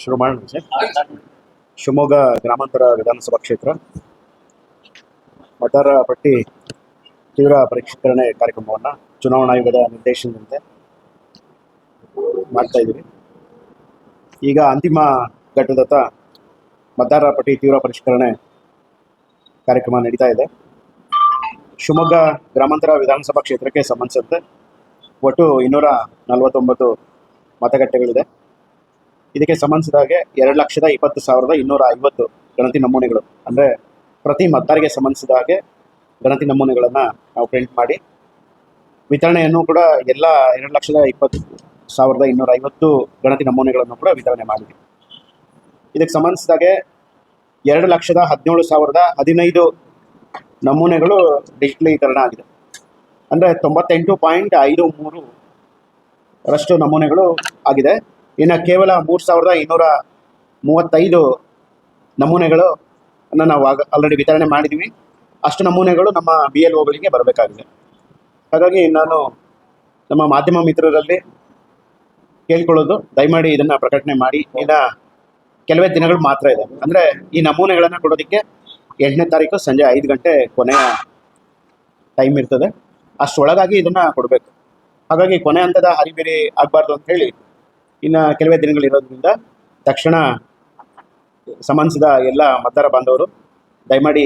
ಶುರು ಮಾಡೋಣ ಸರ್. ಶಿವಮೊಗ್ಗ ಗ್ರಾಮಾಂತರ ವಿಧಾನಸಭಾ ಕ್ಷೇತ್ರ ಮತದಾರ ಪಟ್ಟಿ ತೀವ್ರ ಪರಿಷ್ಕರಣೆ ಕಾರ್ಯಕ್ರಮವನ್ನು ಚುನಾವಣಾ ಆಯೋಗದ ನಿರ್ದೇಶನದಂತೆ ಮಾಡ್ತಾ ಇದ್ದೀವಿ. ಈಗ ಅಂತಿಮ ಘಟ್ಟದತ್ತ ಮತದಾರರ ಪಟ್ಟಿ ತೀವ್ರ ಪರಿಷ್ಕರಣೆ ಕಾರ್ಯಕ್ರಮ ನಡೀತಾ ಇದೆ. ಶಿವಮೊಗ್ಗ ಗ್ರಾಮಾಂತರ ವಿಧಾನಸಭಾ ಕ್ಷೇತ್ರಕ್ಕೆ ಸಂಬಂಧಿಸಿದಂತೆ ಒಟ್ಟು 249 ಮತಗಟ್ಟೆಗಳಿದೆ. ಇದಕ್ಕೆ ಸಂಬಂಧಿಸಿದಾಗೆ 2,20,250 ಗಣತಿ ನಮೂನೆಗಳು, ಅಂದರೆ ಪ್ರತಿ ಮತದಾರರಿಗೆ ಸಂಬಂಧಿಸಿದ ಹಾಗೆ ಗಣತಿ ನಮೂನೆಗಳನ್ನು ನಾವು ಪ್ರಿಂಟ್ ಮಾಡಿ ವಿತರಣೆಯನ್ನು ಕೂಡ ಎಲ್ಲ 2,20,250 ಗಣತಿ ನಮೂನೆಗಳನ್ನು ಕೂಡ ವಿತರಣೆ ಮಾಡಿದ್ವಿ. ಇದಕ್ಕೆ ಸಂಬಂಧಿಸಿದಾಗೆ 2,17,15 ನಮೂನೆಗಳು ಡಿಜಿಟಲೀಕರಣ ಆಗಿದೆ. ಅಂದರೆ 98.53% ನಮೂನೆಗಳು ಆಗಿದೆ. ಇನ್ನು ಕೇವಲ 3,235 ನಮೂನೆಗಳು ನಾವು ಆಲ್ರೆಡಿ ವಿತರಣೆ ಮಾಡಿದ್ದೀವಿ. ಅಷ್ಟು ನಮೂನೆಗಳು ನಮ್ಮ BLOಗಳಿಗೆ ಬರಬೇಕಾಗಿದೆ. ಹಾಗಾಗಿ ನಾನು ನಮ್ಮ ಮಾಧ್ಯಮ ಮಿತ್ರರಲ್ಲಿ ಕೇಳ್ಕೊಳ್ಳೋದು, ದಯಮಾಡಿ ಇದನ್ನು ಪ್ರಕಟಣೆ ಮಾಡಿ. ಇನ್ನು ಕೆಲವೇ ದಿನಗಳು ಮಾತ್ರ ಇದೆ. ಅಂದರೆ ಈ ನಮೂನೆಗಳನ್ನು ಕೊಡೋದಕ್ಕೆ 8ನೇ ತಾರೀಕು ಸಂಜೆ 5 ಗಂಟೆ ಕೊನೆಯ ಟೈಮ್ ಇರ್ತದೆ. ಅಷ್ಟರೊಳಗಾಗಿ ಇದನ್ನು ಕೊಡಬೇಕು. ಹಾಗಾಗಿ ಕೊನೆ ಹಂತದ ಹರಿಬಿರಿ ಆಗಬಾರ್ದು ಅಂತ ಹೇಳಿ ಇನ್ನು ಕೆಲವೇ ದಿನಗಳಿರೋದ್ರಿಂದ ತಕ್ಷಣ ಸಂಬಂಧಿಸಿದ ಎಲ್ಲ ಮತದಾರ ಬಾಂಧವರು ದಯಮಾಡಿ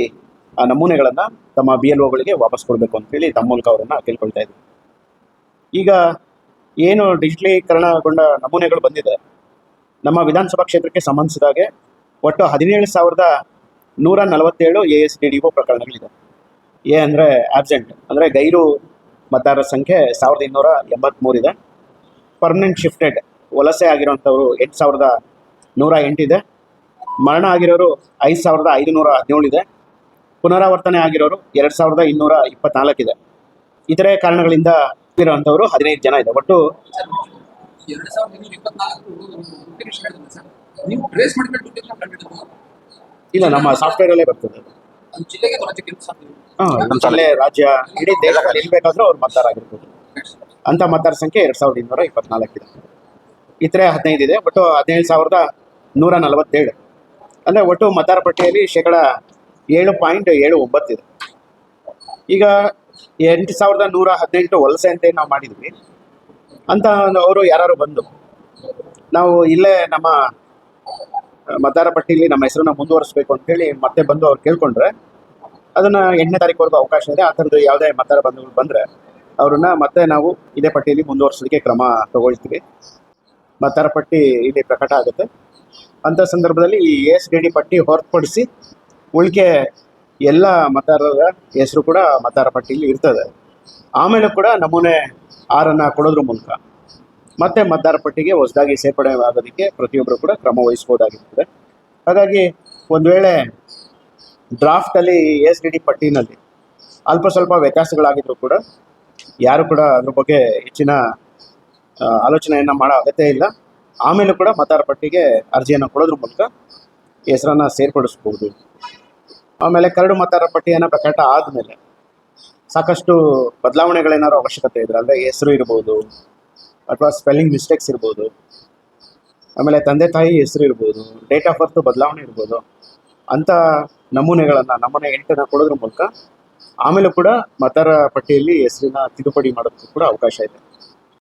ಆ ನಮೂನೆಗಳನ್ನು ತಮ್ಮ BLOಗಳಿಗೆ ವಾಪಸ್ ಕೊಡಬೇಕು ಅಂತೇಳಿ ತಮ್ಮ ಮೂಲಕ ಅವರನ್ನು ಕೇಳ್ಕೊಳ್ತಾ ಇದ್ದೀವಿ. ಈಗ ಏನು ಡಿಜಿಟಲೀಕರಣಗೊಂಡ ನಮೂನೆಗಳು ಬಂದಿದೆ, ನಮ್ಮ ವಿಧಾನಸಭಾ ಕ್ಷೇತ್ರಕ್ಕೆ ಸಂಬಂಧಿಸಿದಾಗೆ ಒಟ್ಟು 17,147 ASDDO ಪ್ರಕರಣಗಳಿದೆ. ಅಂದರೆ ಆಬ್ಸೆಂಟ್, ಅಂದರೆ ಗೈರು ಮತದಾರರ ಸಂಖ್ಯೆ 1,283 ಇದೆ. ಪರ್ಮನೆಂಟ್ ಶಿಫ್ಟೆಡ್, ವಲಸೆ ಆಗಿರೋಂಥವ್ರು 8,108 ಇದೆ. ಮರಣ ಆಗಿರೋರು 5,517 ಇದೆ. ಪುನರಾವರ್ತನೆ ಆಗಿರೋರು 2,224 ಇದೆ. ಇತರೆ ಕಾರಣಗಳಿಂದ ಇರೋಂಥವ್ರು 15 ಜನ ಇದೆ. ಒಟ್ಟು ಇಲ್ಲ, ನಮ್ಮ ಸಾಫ್ಟ್ವೇರಲ್ಲೇ ಬರ್ತದೆ. ನಮ್ಮ ಜಿಲ್ಲೆ, ರಾಜ್ಯ, ಇಡೀ ದೇಶದಲ್ಲಿ ಎಲ್ಲಿ ಬೇಕಾದರೂ ಅವ್ರು ಮತದಾರ ಆಗಿರ್ಬೋದು. ಅಂಥ ಮತದಾರ ಸಂಖ್ಯೆ 2,224 ಇದೆ. ಇತರೆ 15 ಇದೆ. ಒಟ್ಟು 17,147. ಅಂದರೆ ಒಟ್ಟು ಮತದಾರ ಪಟ್ಟಿಯಲ್ಲಿ 7.79% ಇದೆ. ಈಗ 8,118 ವಲಸೆ ಅಂತ ನಾವು ಮಾಡಿದ್ವಿ ಅಂತ ಅವರು ಯಾರು ಬಂದು ನಾವು ಇಲ್ಲೇ ನಮ್ಮ ಮತದಾರ ಪಟ್ಟಿಯಲ್ಲಿ ನಮ್ಮ ಹೆಸರನ್ನು ಮುಂದುವರಿಸಬೇಕು ಅಂತೇಳಿ ಮತ್ತೆ ಬಂದು ಅವ್ರು ಕೇಳ್ಕೊಂಡ್ರೆ ಅದನ್ನು 8ನೇ ತಾರೀಕುವರೆಗೂ ಅವಕಾಶ ಇದೆ. ಆ ಥರದ್ದು ಯಾವುದೇ ಮತದಾರ ಬಂಧುಗಳು ಬಂದರೆ ಅವ್ರನ್ನ ಮತ್ತೆ ನಾವು ಇದೇ ಪಟ್ಟಿಯಲ್ಲಿ ಮುಂದುವರಿಸೋದಕ್ಕೆ ಕ್ರಮ ತಗೊಳ್ತೀವಿ. ಮತದಾರ ಪಟ್ಟಿ ಇಲ್ಲಿ ಪ್ರಕಟ ಆಗುತ್ತೆ. ಅಂಥ ಸಂದರ್ಭದಲ್ಲಿ ಈ ASDD ಪಟ್ಟಿ ಹೊರತುಪಡಿಸಿ ಉಳಿಕೆ ಎಲ್ಲ ಮತದಾರರ ಹೆಸರು ಕೂಡ ಮತದಾರ ಪಟ್ಟಿಯಲ್ಲಿ ಇರ್ತದೆ. ಆಮೇಲೆ ಕೂಡ ನಮೂನೆ 6 ಕೊಡೋದ್ರ ಮೂಲಕ ಮತ್ತೆ ಮತದಾರ ಪಟ್ಟಿಗೆ ಹೊಸದಾಗಿ ಸೇರ್ಪಡೆ ಆಗೋದಕ್ಕೆ ಪ್ರತಿಯೊಬ್ಬರು ಕೂಡ ಕ್ರಮ ವಹಿಸ್ಬೋದಾಗಿರ್ತದೆ. ಹಾಗಾಗಿ ಒಂದು ವೇಳೆ ಡ್ರಾಫ್ಟಲ್ಲಿ ASDD ಪಟ್ಟಿನಲ್ಲಿ ಅಲ್ಪ ಸ್ವಲ್ಪ ವ್ಯತ್ಯಾಸಗಳಾಗಿದ್ರು ಕೂಡ ಯಾರು ಕೂಡ ಅದ್ರ ಬಗ್ಗೆ ಹೆಚ್ಚಿನ ಆಲೋಚನೆಯನ್ನು ಮಾಡೋ ಅಗತ್ಯ ಇಲ್ಲ. ಆಮೇಲೆ ಕೂಡ ಮತದಾರ ಪಟ್ಟಿಗೆ ಅರ್ಜಿಯನ್ನು ಕೊಡೋದ್ರ ಮೂಲಕ ಹೆಸರನ್ನು ಸೇರ್ಪಡಿಸ್ಬೋದು. ಆಮೇಲೆ ಕರಡು ಮತದಾರ ಪಟ್ಟಿಯನ್ನು ಪ್ರಕಟ ಆದಮೇಲೆ ಸಾಕಷ್ಟು ಬದಲಾವಣೆಗಳೇನಾದ್ರು ಅವಶ್ಯಕತೆ ಇದ್ರೆ, ಅಂದರೆ ಹೆಸರು ಇರ್ಬೋದು ಅಥವಾ ಸ್ಪೆಲ್ಲಿಂಗ್ ಮಿಸ್ಟೇಕ್ಸ್ ಇರ್ಬೋದು, ಆಮೇಲೆ ತಂದೆ ತಾಯಿ ಹೆಸರು ಇರ್ಬೋದು, ಡೇಟ್ ಆಫ್ ಬರ್ತ್ ಬದಲಾವಣೆ ಇರ್ಬೋದು, ಅಂಥ ನಮೂನೆಗಳನ್ನು ನಮೂನೆ 8 ಕೊಡೋದ್ರ ಮೂಲಕ ಆಮೇಲೆ ಕೂಡ ಮತದಾರ ಪಟ್ಟಿಯಲ್ಲಿ ಹೆಸರಿನ ತಿದ್ದುಪಡಿ ಮಾಡೋದಕ್ಕೂ ಕೂಡ ಅವಕಾಶ ಇದೆ.